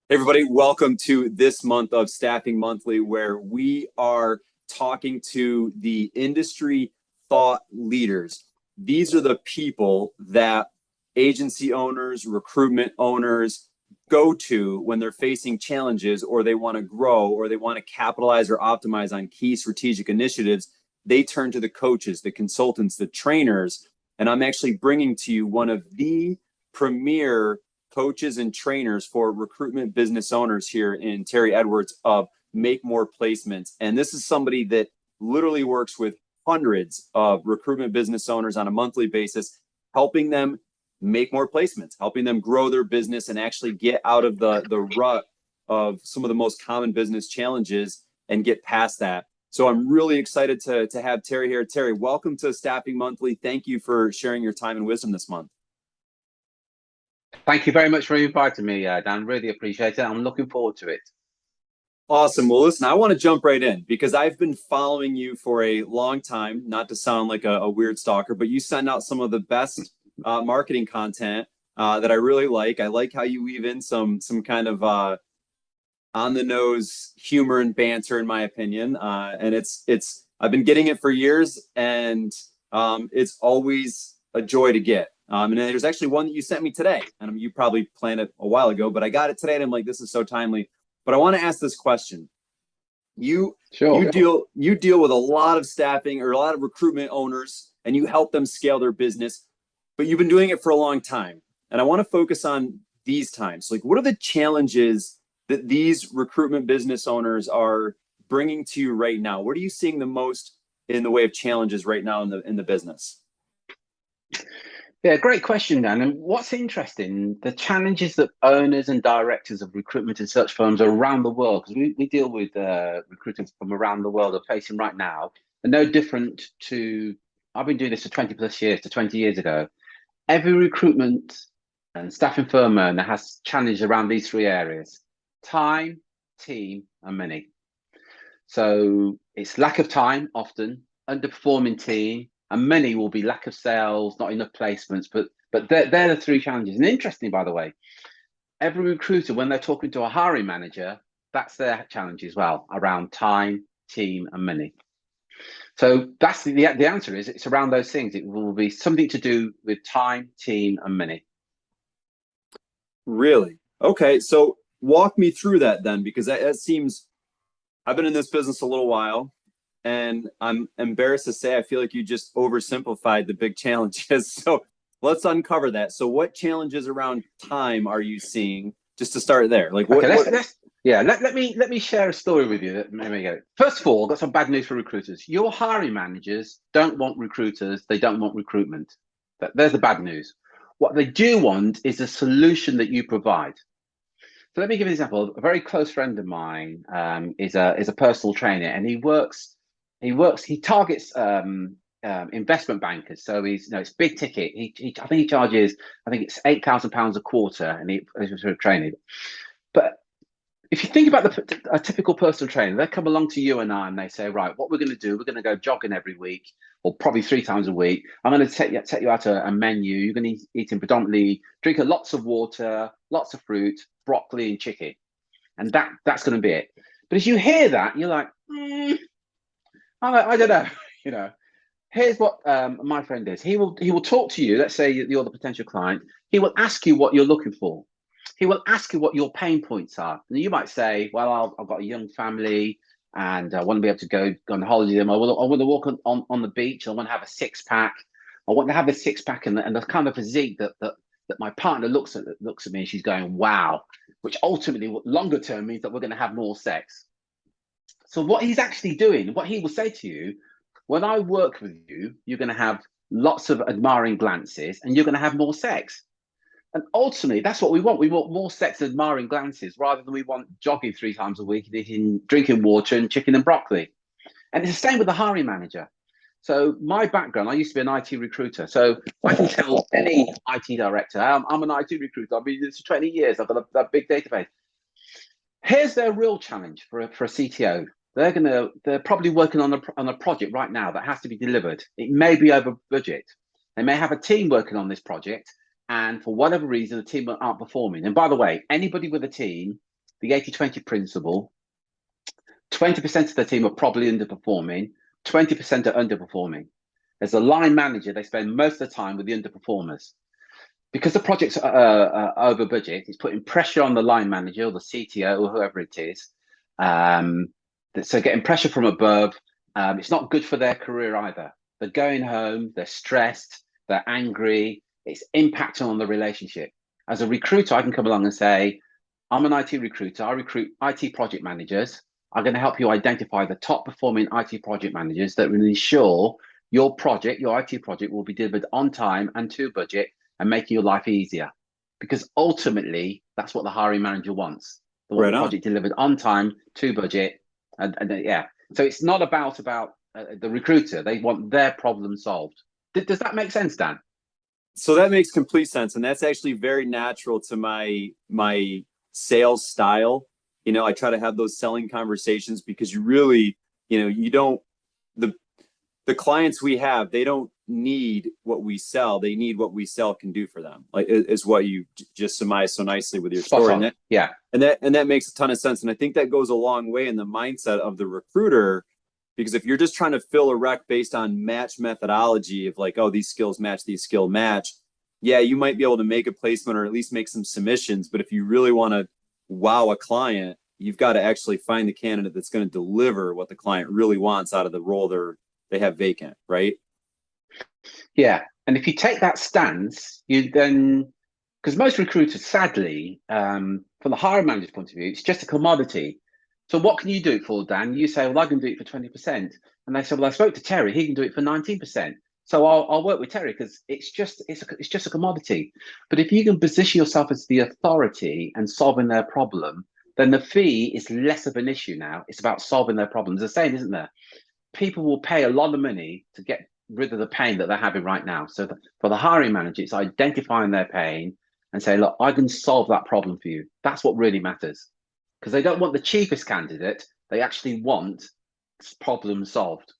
Hey, everybody, welcome to this month of Staffing Monthly, where we are talking to the industry thought leaders. These are the people that agency owners, recruitment owners go to when they're facing challenges or they want to grow or they want to capitalize or optimize on key strategic initiatives. They turn to the coaches, the consultants, the trainers. And I'm actually bringing to you one of the premier coaches and trainers for recruitment business owners here in Terry Edwards of Make More Placements. And this is somebody that literally works with hundreds of recruitment business owners on a monthly basis, helping them make more placements, helping them grow their business and actually get out of the rut of some of the most common business challenges and get past that. So I'm really excited to have Terry here. Terry, welcome to Staffing Monthly. Thank you for sharing your time and wisdom this month. Thank you very much for inviting me, Dan. Really appreciate it. I'm looking forward to it. Awesome. Well, listen, I want to jump right in because I've been following you for a long time, not to sound like a weird stalker, but you send out some of the best marketing content that I really like. I like how you weave in some kind of on the nose humor and banter, in my opinion. And it's I've been getting it for years, and it's always a joy to get. And there's actually one that you sent me today, and you probably planned it a while ago, but I got it today, and I'm like, this is so timely. But I want to ask this question. You Sure. you deal with a lot of staffing or a lot of recruitment owners, and you help them scale their business, but you've been doing it for a long time. And I want to focus on these times. Like, what are the challenges that these recruitment business owners are bringing to you right now? What are you seeing the most in the way of challenges right now in the business? Yeah, great question, Dan. And what's interesting, the challenges that owners and directors of recruitment and search firms around the world, because we deal with recruiters from around the world, are facing right now, are no different to, I've been doing this for 20 plus years, to 20 years ago. Every recruitment and staffing firm owner has challenges around these three areas: time, team, and money. So it's lack of time often, underperforming team, and many will be lack of sales, not enough placements. But they're the three challenges. And interesting, by the way, every recruiter, when they're talking to a hiring manager, that's their challenge as well, around time, team, and money. So that's the answer is it's around those things. It will be something to do with time, team, and money. Really? Okay, so walk me through that then, because that seems I've been in this business a little while, and I'm embarrassed to say I feel like you just oversimplified the big challenges. So let's uncover that. So what challenges around time are you seeing? Just to start there, like Okay, what? let me share a story with you. That maybe go. First of all, I've got some bad news for recruiters. Your hiring managers don't want recruiters. They don't want recruitment. There's the bad news. What they do want is a solution that you provide. So let me give you an example. A very close friend of mine is a personal trainer, and he targets investment bankers. So it's big ticket. I think he charges, I think it's £8,000 a quarter, and he for training. But if you think about a typical personal trainer, they come along to you and I, and they say, right, what we're going to do, we're going to go jogging every week, or probably 3 times a week. I'm going to take you out a menu. You're going to eat in predominantly, drink lots of water, lots of fruit, broccoli and chicken. And that's going to be it. But as you hear that, you're like, I don't know. you know, Here's what my friend is. He will talk to you. Let's say you're the potential client. He will ask you what you're looking for. He will ask you what your pain points are. And you might say, well, I've got a young family and I want to be able to go on holiday. I want to walk on the beach. I want to have a six pack. I want to have a six pack and the kind of physique that my partner looks at me and she's going, wow, which ultimately longer term means that we're going to have more sex. So what he's actually doing, what he will say to you, when I work with you, you're going to have lots of admiring glances and you're going to have more sex. And ultimately, that's what we want. We want more sex and admiring glances rather than we want jogging 3 times a week and eating, drinking water and chicken and broccoli. And it's the same with the hiring manager. So my background, I used to be an IT recruiter. So I can tell any IT director, I'm an IT recruiter. I've been doing this for 20 years. I've got a big database. Here's their real challenge for a CTO. They're probably working on a project right now that has to be delivered. It may be over budget. They may have a team working on this project, and for whatever reason, the team aren't performing. And by the way, anybody with a team the 80-20 principle. 20% of the team are probably underperforming, 20% are underperforming. As a line manager, they spend most of the time with the underperformers. Because the project's over budget, it's putting pressure on the line manager or the CTO or whoever it is. So getting pressure from above, it's not good for their career either. They're going home, they're stressed, they're angry, it's impacting on the relationship. As a recruiter, I can come along and say, I'm an IT recruiter, I recruit IT project managers. I'm going to help you identify the top performing IT project managers that will ensure your project, your IT project, will be delivered on time and to budget and making your life easier. Because ultimately, that's what the hiring manager wants. They want Right the on. project delivered on time, to budget. And yeah, so it's not about the recruiter. They want their problem solved. Does that make sense, Dan? So that makes complete sense, and that's actually very natural to my sales style. I try to have those selling conversations because you really, you don't the the clients we have, they don't need what we sell. They need what we sell can do for them. Like is what you just surmised so nicely with your Spot story. on. Yeah. And that makes a ton of sense. And I think that goes a long way in the mindset of the recruiter, because if you're just trying to fill a rec based on match methodology of like, oh, these skills match, these skill match, yeah, you might be able to make a placement or at least make some submissions. But if you really want to wow a client, you've got to actually find the candidate that's going to deliver what the client really wants out of the role they have vacant, right? Yeah. And if you take that stance, you then, because most recruiters, sadly, from the hiring manager's point of view, it's just a commodity. So what can you do it for, Dan? You say, well, I can do it for 20%. And they say, well, I spoke to Terry, he can do it for 19%. So I'll work with Terry because it's just a commodity. But if you can position yourself as the authority and solving their problem, then the fee is less of an issue now. It's about solving their problems. There's a saying, isn't there? People will pay a lot of money to get rid of the pain that they're having right now. So for the hiring manager, it's identifying their pain and say, look, I can solve that problem for you. That's what really matters, because they don't want the cheapest candidate. They actually want problem solved.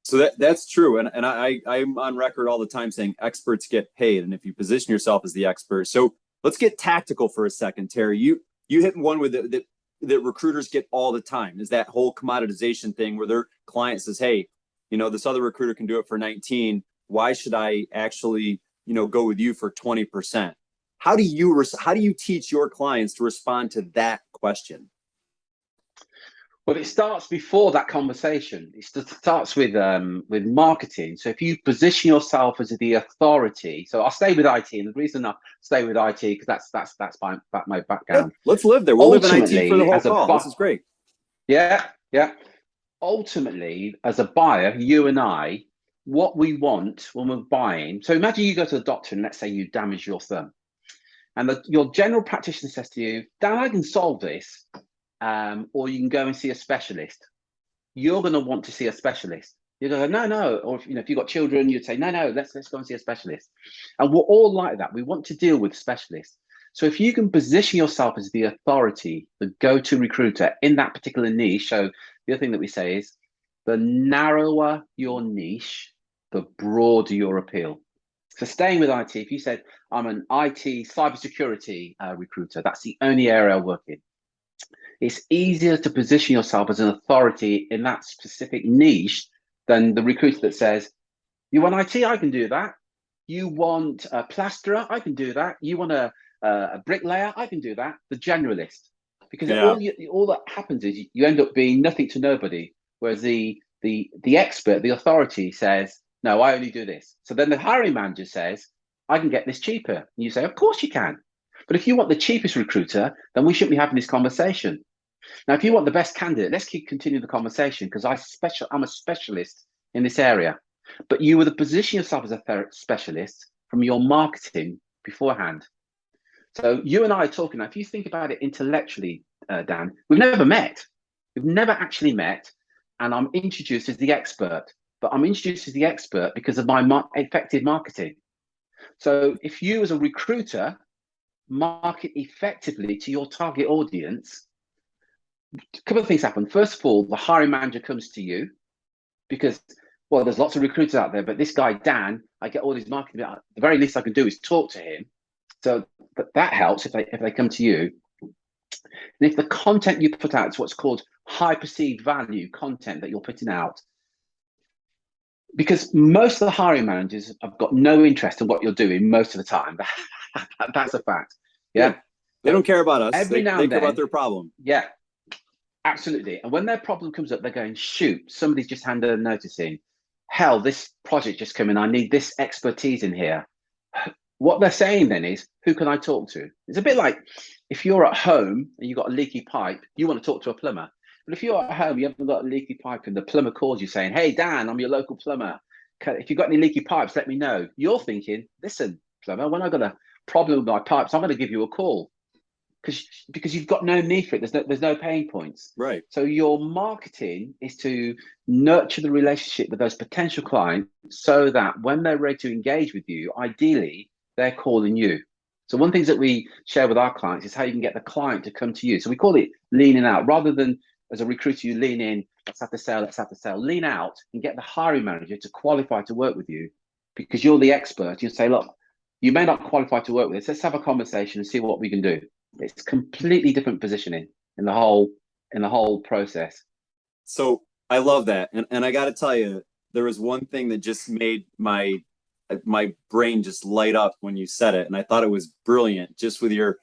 So that's true. And I'm on record all the time saying experts get paid. And if you position yourself as the expert. So let's get tactical for a second, Terry. You hit one with that recruiters get all the time is that whole commoditization thing where their client says, hey, this other recruiter can do it for 19. Why should I actually, go with you for 20%? How do you teach your clients to respond to that question? Well, it starts before that conversation. It starts with marketing. So if you position yourself as the authority, so I'll stay with IT, and the reason I stay with IT because that's my background. Yeah, let's live there. We'll live in IT for the whole call. This is great. Yeah, yeah. Ultimately, as a buyer, you and I, what we want when we're buying. So imagine you go to the doctor and let's say you damage your thumb, and your general practitioner says to you, Dan, I can solve this. Or you can go and see a specialist. You're going to want to see a specialist. You're going to go, no. Or if you've got children, you'd say, no, let's go and see a specialist. And we're all like that. We want to deal with specialists. So if you can position yourself as the authority, the go-to recruiter in that particular niche. So the other thing that we say is the narrower your niche, the broader your appeal. So staying with IT, if you said, I'm an IT cybersecurity recruiter, that's the only area I work in. It's easier to position yourself as an authority in that specific niche than the recruiter that says, you want IT, I can do that. You want a plasterer, I can do that. You want a bricklayer, I can do that. The generalist. Because Yeah. all that happens is you end up being nothing to nobody. Whereas the expert, the authority says, no, I only do this. So then the hiring manager says, I can get this cheaper. And you say, of course you can. But if you want the cheapest recruiter, then we shouldn't be having this conversation. Now, if you want the best candidate, let's continue the conversation because I'm a specialist in this area. But you would position yourself as a specialist from your marketing beforehand. So you and I are talking now. If you think about it intellectually, Dan, we've never met. We've never actually met. And I'm introduced as the expert. But I'm introduced as the expert because of my effective marketing. So if you as a recruiter market effectively to your target audience, a couple of things happen. First of all, the hiring manager comes to you because, well, there's lots of recruiters out there, but this guy, Dan, I get all these marketing. The very least I can do is talk to him. So that helps if they come to you. And if the content you put out is what's called high perceived value content that you're putting out, because most of the hiring managers have got no interest in what you're doing most of the time. That's a fact. Yeah. Yeah. They don't But care about us. every now They and care about then, their problem. yeah, absolutely. And when their problem comes up, they're going, shoot, somebody's just handed a notice in. Hell, this project just come in. I need this expertise in here. What they're saying then is, who can I talk to? It's a bit like if you're at home and you've got a leaky pipe, you want to talk to a plumber. But if you're at home, you haven't got a leaky pipe, and the plumber calls you saying, hey, Dan, I'm your local plumber. If you've got any leaky pipes, let me know. You're thinking, listen, plumber, when I've got a problem with my pipes, I'm going to give you a call because you've got no need for it. There's no pain points. Right. So your marketing is to nurture the relationship with those potential clients so that when they're ready to engage with you, ideally, they're calling you. So one of the things that we share with our clients is how you can get the client to come to you. So we call it leaning out. Rather than as a recruiter, you lean in, let's have to sell, let's have to sell. Lean out and get the hiring manager to qualify to work with you because you're the expert. You say, look, you may not qualify to work with us. Let's have a conversation and see what we can do. It's completely different positioning in the whole process. So I love that. And I got to tell you, there was one thing that just made my brain just light up when you said it. And I thought it was brilliant just with your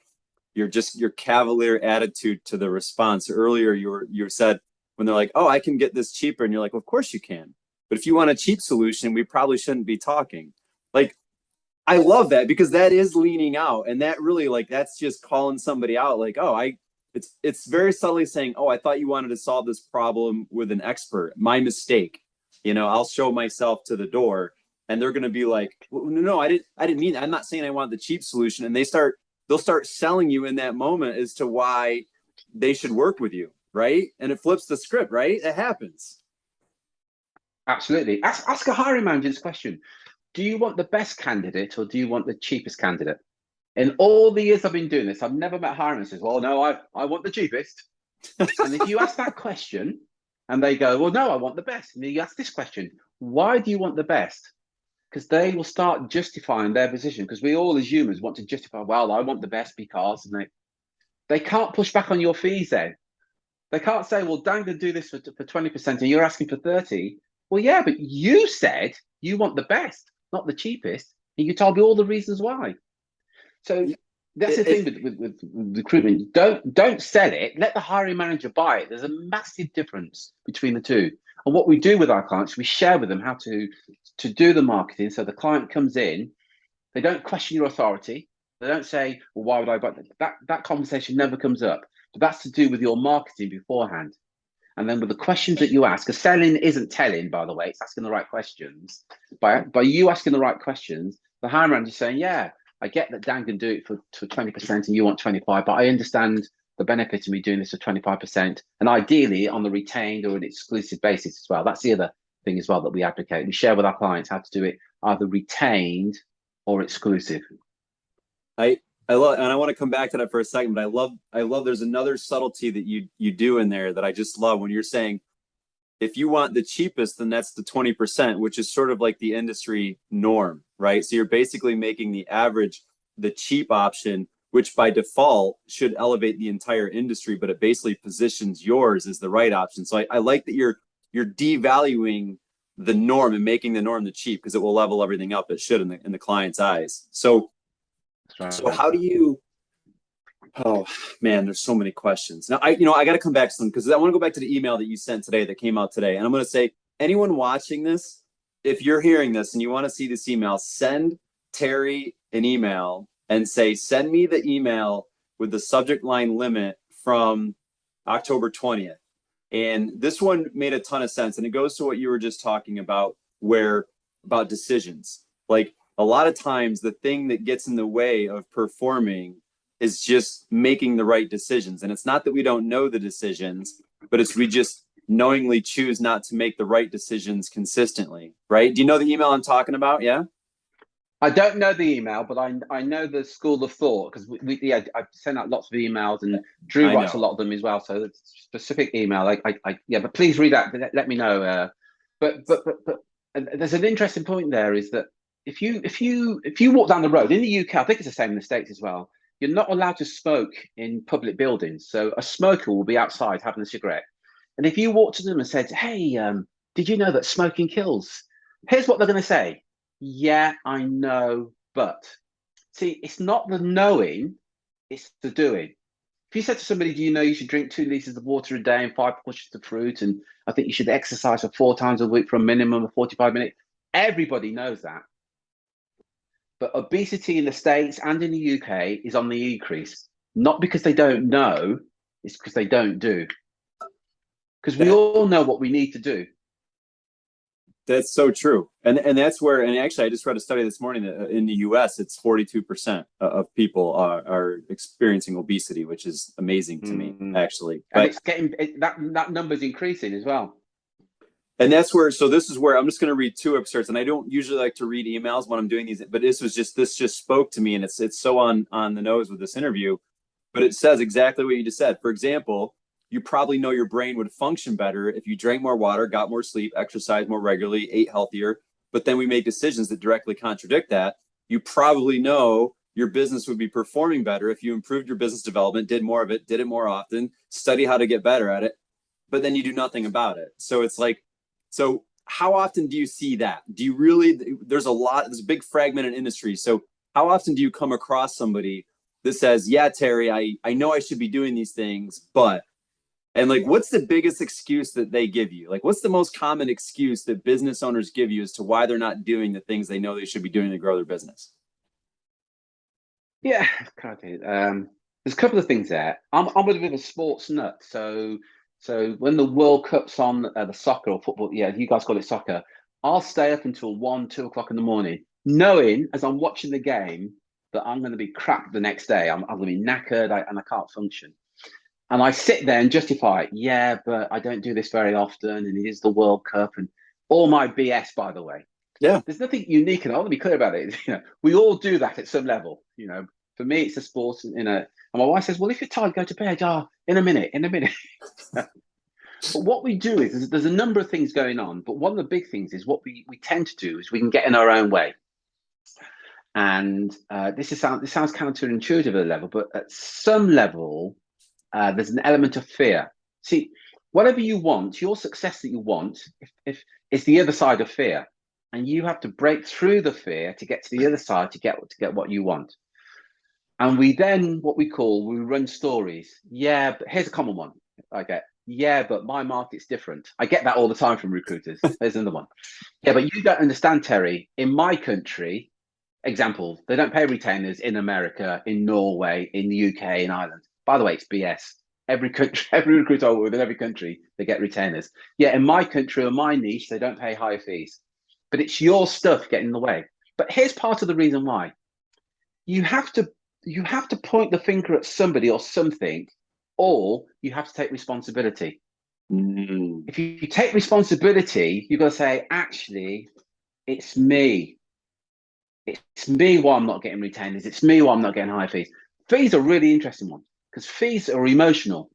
cavalier attitude to the response. Earlier, you said when they're like, oh, I can get this cheaper. And you're like, well, of course you can. But if you want a cheap solution, we probably shouldn't be talking. Like, I love that because that is leaning out. And that really, like, that's just calling somebody out. Like, oh, it's very subtly saying, oh, I thought you wanted to solve this problem with an expert. My mistake. I'll show myself to the door and they're going to be like, well, no, I didn't mean that. I'm not saying I want the cheap solution. And they'll start selling you in that moment as to why they should work with you. Right. And it flips the script, right? It happens. Absolutely. Ask a hiring manager this question. Do you want the best candidate or do you want the cheapest candidate? In all the years I've been doing this, I've never met hiring managers. Well, no, I want the cheapest. And if you ask that question and they go, well, no, I want the best. And you ask this question, why do you want the best? Because they will start justifying their position. Because we all as humans want to justify, well, I want the best because, and they can't push back on your fees then. They can't say, well, Dan can do this for 20% and you're asking for 30. Well, yeah, but you said you want the best, not the cheapest. And you told me all the reasons why. So that's the thing with recruitment. Don't sell it. Let the hiring manager buy it. There's a massive difference between the two. And what we do with our clients, we share with them how to do the marketing. So the client comes in, they don't question your authority. They don't say, well, why would I buy that? That conversation never comes up. But that's to do with your marketing beforehand. And then with the questions that you ask, because selling isn't telling, by the way, it's asking the right questions. By you asking the right questions, the hiring manager is saying, yeah, I get that Dan can do it for 20% and you want 25, but I understand the benefit of me doing this for 25%. And ideally on the retained or an exclusive basis as well. That's the other thing as well that we advocate. We share with our clients how to do it either retained or exclusive. I love, and I want to come back to that for a second, but I love there's another subtlety that you do in there that I just love when you're saying if you want the cheapest, then that's the 20%, which is sort of like the industry norm, right? So you're basically making the average the cheap option, which by default should elevate the entire industry, but it basically positions yours as the right option. So I like that you're devaluing the norm and making the norm the cheap because it will level everything up. It should in the client's eyes. So Right. how do you? Oh man, there's so many questions. Now I got to come back to them because I want to go back to the email that you sent today that came out today, and I'm going to say anyone watching this, if you're hearing this and you want to see this email, send Terry an email and say send me the email with the subject line limit from October 20th. And this one made a ton of sense, and it goes to what you were just talking about, where about decisions. Like a lot of times, the thing that gets in the way of performing is just making the right decisions. And it's not that we don't know the decisions, but it's we just knowingly choose not to make the right decisions consistently, right? Do you know the email I'm talking about? Yeah. I don't know the email, but I know the school of thought because yeah, I've sent out lots of emails and Drew I writes a know. lot of them as well. So it's a specific email. Yeah, but please read that. Let me know. But there's an interesting point there is that if you walk down the road in the UK, I think it's the same in the States as well. you're not allowed to smoke in public buildings. So a smoker will be outside having a cigarette. And if you walk to them and said, hey, did you know that smoking kills? Here's what they're going to say. Yeah, I know, but see, it's not the knowing, it's the doing. If you said to somebody, do you know you should drink 2 liters of water a day and 5 portions of fruit? And I think you should exercise for 4 times a week for a minimum of 45 minutes. Everybody knows that. But obesity in the States and in the UK is on the increase, not because they don't know, it's because they don't do. Because we That all know what we need to do. that's so true, and that's where. And actually, I just read a study this morning that in the U.S., it's 42% of people are experiencing obesity, which is amazing to me, actually. And But it's getting that number's increasing as well. and that's where. So this is where I'm just going to read two excerpts, and I don't usually like to read emails when I'm doing these, but this just spoke to me, and it's so on the nose with this interview. But it says exactly what you just said. For example, you probably know your brain would function better if you drank more water, got more sleep, exercised more regularly, ate healthier. But then we make decisions that directly contradict that. You probably know your business would be performing better if you improved your business development, did more of it, did it more often, study how to get better at it, but then you do nothing about it. So it's like, so how often do you see that? Do you really, there's a big fragmented industry. So how often do you come across somebody that says, yeah, Terry, I know I should be doing these things, but, and like, what's the biggest excuse that they give you? Like, what's the most common excuse that business owners give you as to why they're not doing the things they know they should be doing to grow their business? Yeah, there's a couple of things there. I'm a bit of a sports nut, so when the World Cup's on, the soccer or football, yeah, you guys call it soccer. I'll stay up until 1, 2 o'clock in the morning, knowing as I'm watching the game that I'm going to be crap the next day. I'm going to be knackered and I can't function. And I sit there and justify it. Yeah, but I don't do this very often, and it is the World Cup and all my BS, by the way. Yeah. There's nothing unique, and I want to be clear about it. We all do that at some level. For me, it's a sport. And my wife says, "Well, if you're tired, go to bed." In a minute, in a minute. But what we do is there's a number of things going on. But one of the big things is what we tend to do is we can get in our own way. And this sounds counterintuitive at a level, but at some level, there's an element of fear. See, whatever you want, your success that you want, if it's the other side of fear, and you have to break through the fear to get to the other side to get what you want. And we then we run stories. Yeah, but here's a common one I get. Yeah, but my market's different. I get that all the time from recruiters. There's another one. Yeah, but you don't understand, Terry. In my country, example, they don't pay retainers in America, in Norway, in the UK, in Ireland. By the way, it's BS. Every country, every recruiter I work with in every country, they get retainers. Yeah, in my country or my niche, they don't pay higher fees. But it's your stuff getting in the way. But here's part of the reason why. You have to point the finger at somebody or something, or you have to take responsibility. If you take responsibility, you've got to say, actually, it's me. It's me why I'm not getting retainers. It's me why I'm not getting high fees. Fees are a really interesting one because fees are emotional.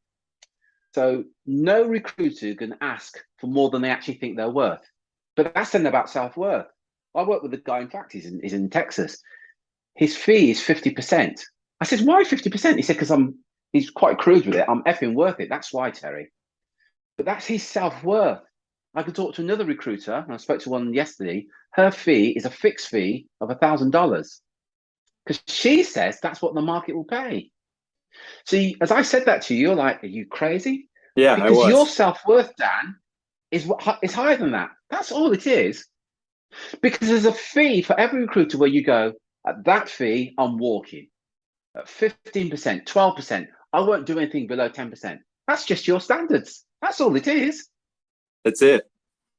So no recruiter can ask for more than they actually think they're worth. But that's then about self-worth. I work with a guy, in fact, he's in Texas. His fee is 50%. I said, why 50%? He said, because he's quite crude with it. I'm effing worth it. That's why, Terry. But that's his self-worth. I could talk to another recruiter, and I spoke to one yesterday. Her fee is a fixed fee of $1,000 because she says that's what the market will pay. See, as I said that to you, you're like, are you crazy? Yeah, I Because your was. self-worth, Dan, is higher than that. That's all it is. Because there's a fee for every recruiter where you go, at that fee, I'm walking. At 15%, 12%, I won't do anything below 10%. That's just your standards. That's all it is. That's it.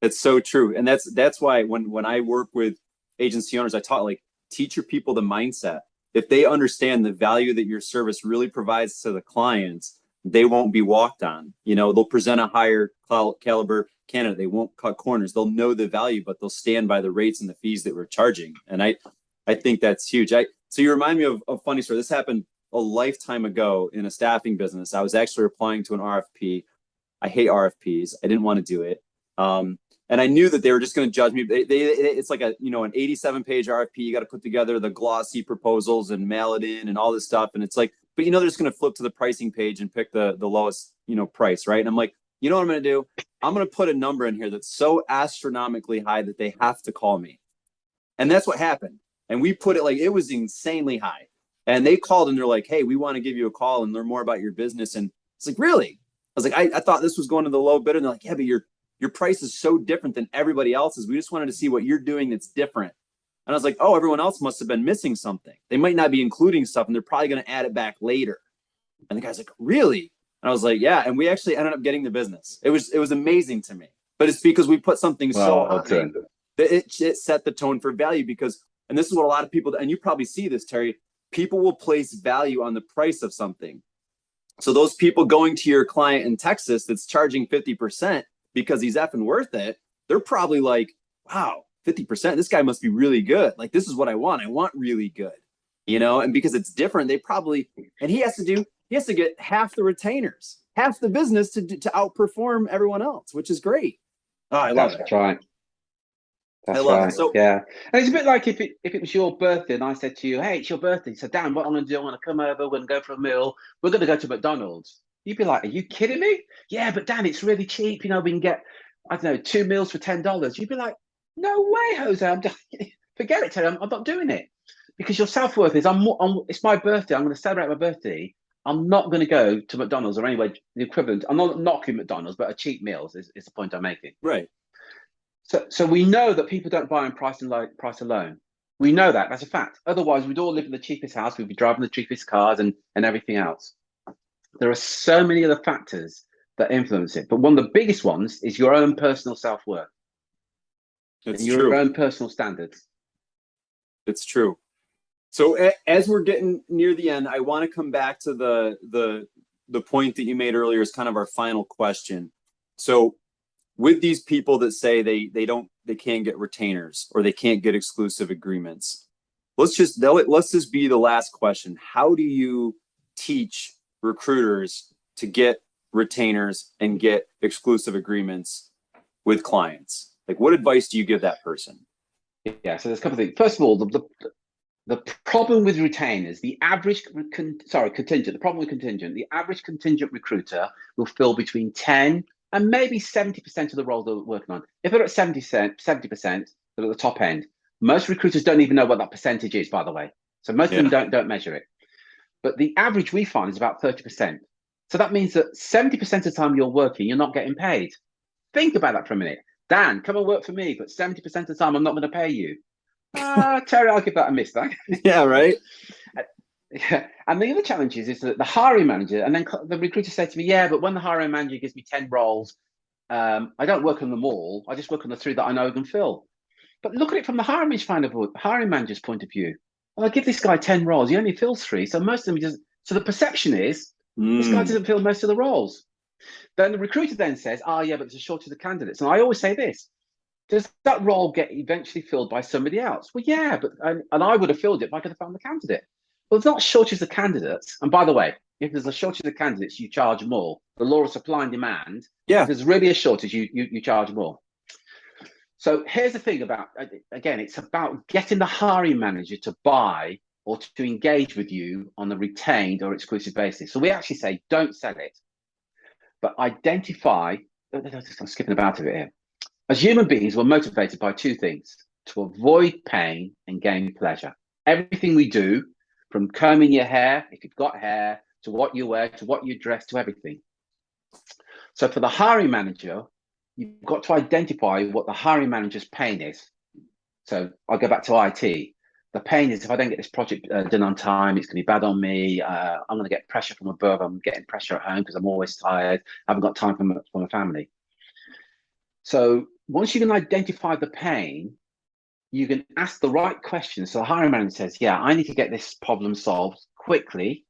That's so true. And that's why when I work with agency owners, I teach your people the mindset. If they understand the value that your service really provides to the clients, they won't be walked on. They'll present a higher caliber candidate. They won't cut corners. They'll know the value, but they'll stand by the rates and the fees that we're charging. And I think that's huge. So you remind me of a funny story. This happened a lifetime ago in a staffing business. I was actually applying to an RFP. I hate RFPs. I didn't want to do it. And I knew that they were just going to judge me. It's like a, an 87-page RFP. You got to put together the glossy proposals and mail it in and all this stuff. And it's like, but they're just going to flip to the pricing page and pick the lowest, price, right? And I'm like, you know what I'm going to do? I'm going to put a number in here that's so astronomically high that they have to call me. And that's what happened. And we put it, like, it was insanely high. And they called and they're like, hey, we want to give you a call and learn more about your business. And it's like, really? I was like, I thought this was going to the low bidder. And they're like, yeah, but your price is so different than everybody else's. We just wanted to see what you're doing that's different. And I was like, oh, everyone else must have been missing something. They might not be including stuff and they're probably going to add it back later. And the guy's like, really? And I was like, yeah. And we actually ended up getting the business. It was amazing to me. But it's because we put something so high that it set the tone for value. Because, and this is what a lot of people, and you probably see this, Terry, people will place value on the price of something. So those people going to your client in Texas that's charging 50% because he's effing worth it, they're probably like, wow, 50%, this guy must be really good. Like, this is what I want. I want really good, and because it's different, they probably, and he has to get half the retainers, half the business to outperform everyone else, which is great. Oh, I love it. That's right. That's I love right. it. So, yeah. And it's a bit like if it was your birthday and I said to you, hey, it's your birthday. So, Dan, what I'm going to do, I'm going to come over, we're going to go for a meal. We're going to go to McDonald's. You'd be like, are you kidding me? Yeah, but Dan, it's really cheap. We can get, I don't know, 2 meals for $10. You'd be like, no way, Jose. Forget it, Terry. I'm not doing it. Because your self-worth is, it's my birthday. I'm going to celebrate my birthday. I'm not going to go to McDonald's or anyway, the equivalent. I'm not knocking McDonald's, but a cheap meals is the point I'm making. right. So we know that people don't buy on price alone. We know that. That's a fact. Otherwise, we'd all live in the cheapest house. We'd be driving the cheapest cars and everything else. There are so many other factors that influence it. But one of the biggest ones is your own personal self-worth. It's and your true. own personal standards. It's true. So as we're getting near the end, I want to come back to the point that you made earlier as kind of our final question. So with these people that say they can't get retainers or they can't get exclusive agreements, let's just be the last question. How do you teach recruiters to get retainers and get exclusive agreements with clients? Like, what advice do you give that person? Yeah, so there's a couple of things. First of all, the problem with retainers, the average contingent recruiter will fill between 10 and maybe 70% of the roles they're working on. If they're at 70%, they're at the top end. Most recruiters don't even know what that percentage is, by the way. So most of them don't measure it. But the average we find is about 30%. So that means that 70% of the time you're working, you're not getting paid. Think about that for a minute. Dan, come and work for me, but 70% of the time I'm not going to pay you. Terry, I'll give that a miss, then. Yeah, right. And the other challenge is that the hiring manager, and then the recruiter said to me, yeah, but when the hiring manager gives me 10 roles, I don't work on them all. I just work on the 3 that I know I can fill. But look at it from the hiring manager's point of view. Well, I give this guy 10 roles. He only fills 3. So most of them just, so the perception is this guy doesn't fill most of the roles. Then the recruiter then says, yeah, but there's a shortage of candidates. And I always say this, does that role get eventually filled by somebody else? Well, yeah, but and I would have filled it if I could have found the candidate. Well, there's not shortage of candidates. And by the way, if there's a shortage of candidates, you charge more. The law of supply and demand. Yeah. If there's really a shortage, you charge more. So here's the thing about, again, it's about getting the hiring manager to buy or to engage with you on a retained or exclusive basis. So we actually say, don't sell it, but identify, I'm skipping about a bit here. As human beings, we're motivated by 2 things: to avoid pain and gain pleasure. Everything we do, from combing your hair, if you've got hair, to what you wear, to what you dress, to everything. So for the hiring manager, you've got to identify what the hiring manager's pain is. So I'll go back to IT. The pain is, if I don't get this project done on time, it's going to be bad on me. I'm going to get pressure from above. I'm getting pressure at home because I'm always tired. I haven't got time for my family. So once you can identify the pain, you can ask the right questions. So the hiring manager says, yeah, I need to get this problem solved quickly.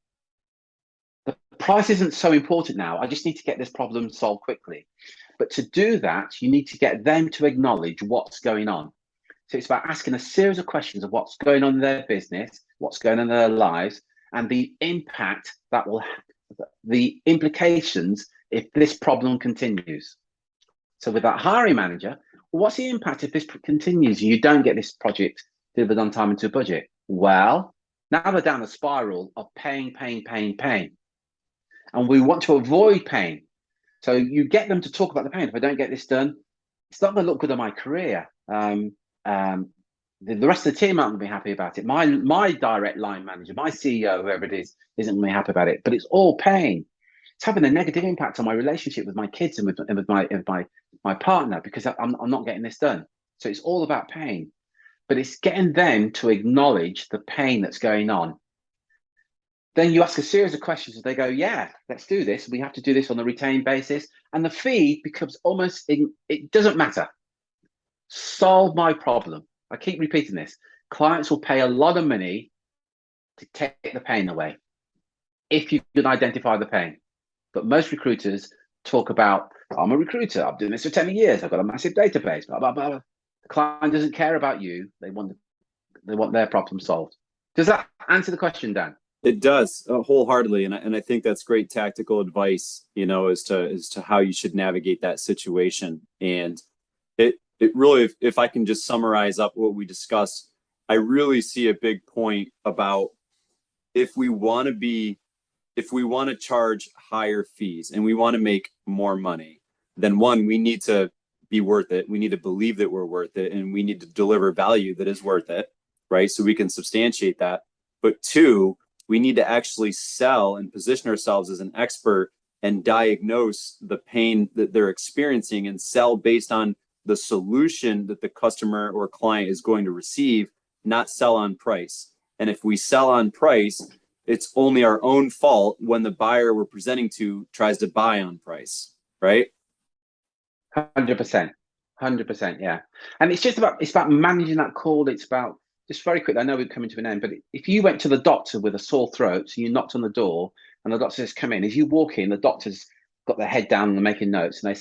The price isn't so important now. I just need to get this problem solved quickly. But to do that, you need to get them to acknowledge what's going on. So it's about asking a series of questions of what's going on in their business, what's going on in their lives, and the impact that will have, the implications if this problem continues. So with that hiring manager, what's the impact if this continues and you don't get this project delivered on time into a budget? Well, now they're down a spiral of pain, pain, pain, pain. And we want to avoid pain. So you get them to talk about the pain. If I don't get this done, it's not going to look good on my career. The rest of the team aren't going to be happy about it. My direct line manager, my CEO, whoever it is, isn't going to be happy about it. But it's all pain. It's having a negative impact on my relationship with my kids and with my partner because I'm not getting this done. So it's all about pain. But it's getting them to acknowledge the pain that's going on. Then you ask a series of questions and they go, yeah, let's do this. We have to do this on a retained basis. And the fee becomes almost, it doesn't matter. Solve my problem. I keep repeating this. Clients will pay a lot of money to take the pain away if you can identify the pain. But most recruiters talk about, I'm a recruiter. I've done this for 10 years. I've got a massive database, blah, blah, blah. The client doesn't care about you. They want their problem solved. Does that answer the question, Dan? It does, wholeheartedly, and I think that's great tactical advice, as to how you should navigate that situation. And it really, if I can just summarize up what we discussed, I really see a big point about if we want to charge higher fees and we want to make more money, then one, we need to be worth it. We need to believe that we're worth it, and we need to deliver value that is worth it, right? So we can substantiate that. But two, we need to actually sell and position ourselves as an expert and diagnose the pain that they're experiencing and sell based on the solution that the customer or client is going to receive, not sell on price. And if we sell on price, it's only our own fault when the buyer we're presenting to tries to buy on price, right? 100%. 100%, yeah. And it's about managing that call. It's about, just very quick, I know we're coming to an end, but if you went to the doctor with a sore throat, so you knocked on the door and the doctor says, come in, as you walk in, the doctor's got their head down and they're making notes and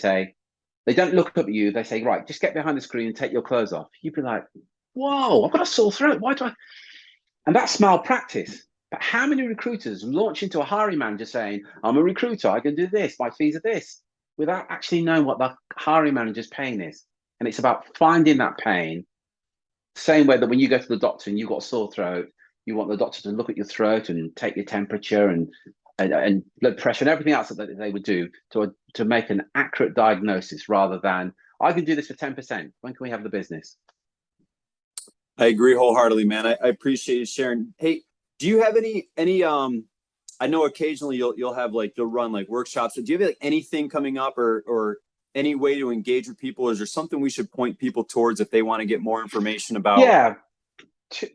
they don't look up at you, they say, right, just get behind the screen and take your clothes off. You'd be like, whoa, I've got a sore throat, why do I? And that's malpractice. But how many recruiters launch into a hiring manager saying, I'm a recruiter, I can do this, my fees are this, without actually knowing what the hiring manager's pain is? And it's about finding that pain. Same way that when you go to the doctor and you've got a sore throat, you want the doctor to look at your throat and take your temperature and blood pressure and everything else that they would do to make an accurate diagnosis, rather than, I can do this for 10%. When can we have the business? I agree wholeheartedly, man. I appreciate you sharing. Hey, do you have any I know occasionally you'll run like workshops, but do you have like anything coming up or any way to engage with people? Is there something we should point people towards if they want to get more information about? Yeah. To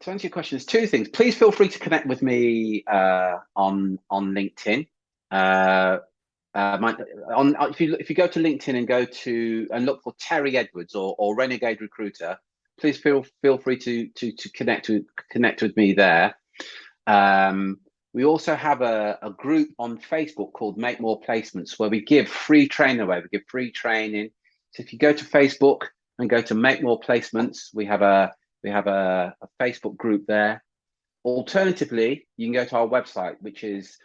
answer your question, there's two things. Please feel free to connect with me on LinkedIn. If you go to LinkedIn and look for Terry Edwards or Renegade Recruiter, please feel free to connect with me there. We also have a group on Facebook called Make More Placements, where we give free training away. We give free training. So if you go to Facebook and go to Make More Placements, we have a Facebook group there. Alternatively, you can go to our website, which is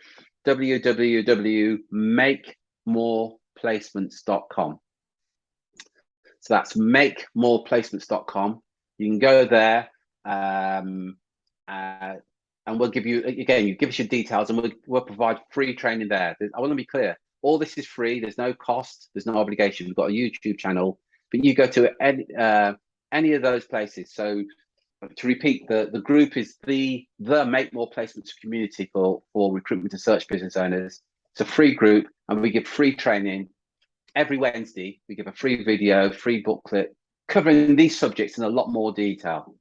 www.makemoreplacements.com. So that's makemoreplacements.com. You can go there, and we'll give you, again, you give us your details and we'll provide free training there. I want to be clear. All this is free. There's no cost. There's no obligation. We've got a YouTube channel, but you go to any of those places. So to repeat, the group is the Make More Placements community for recruitment and search business owners. It's a free group, and we give free training every Wednesday. We give a free video, free booklet covering these subjects in a lot more detail.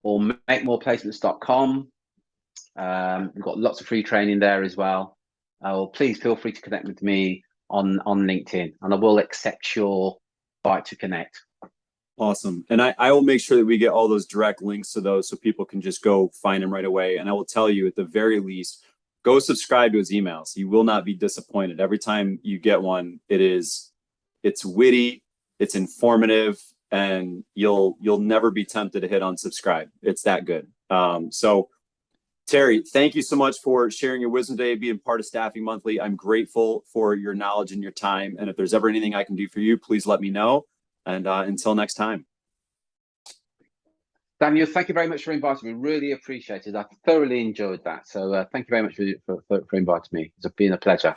Or makemoreplacements.com. We've got lots of free training there as well. Please feel free to connect with me on LinkedIn, and I will accept your invite to connect. Awesome. And I will make sure that we get all those direct links to those so people can just go find them right away. And I will tell you, at the very least, go subscribe to his emails. You will not be disappointed. Every time you get one, it's witty, it's informative, and you'll never be tempted to hit unsubscribe. It's that good. So Terry, thank you so much for sharing your wisdom today, being part of Staffing Monthly. I'm grateful for your knowledge and your time. And if there's ever anything I can do for you, please let me know. And until next time. Daniel, thank you very much for inviting me. Really appreciate it. I thoroughly enjoyed that. So thank you very much for inviting me. It's been a pleasure.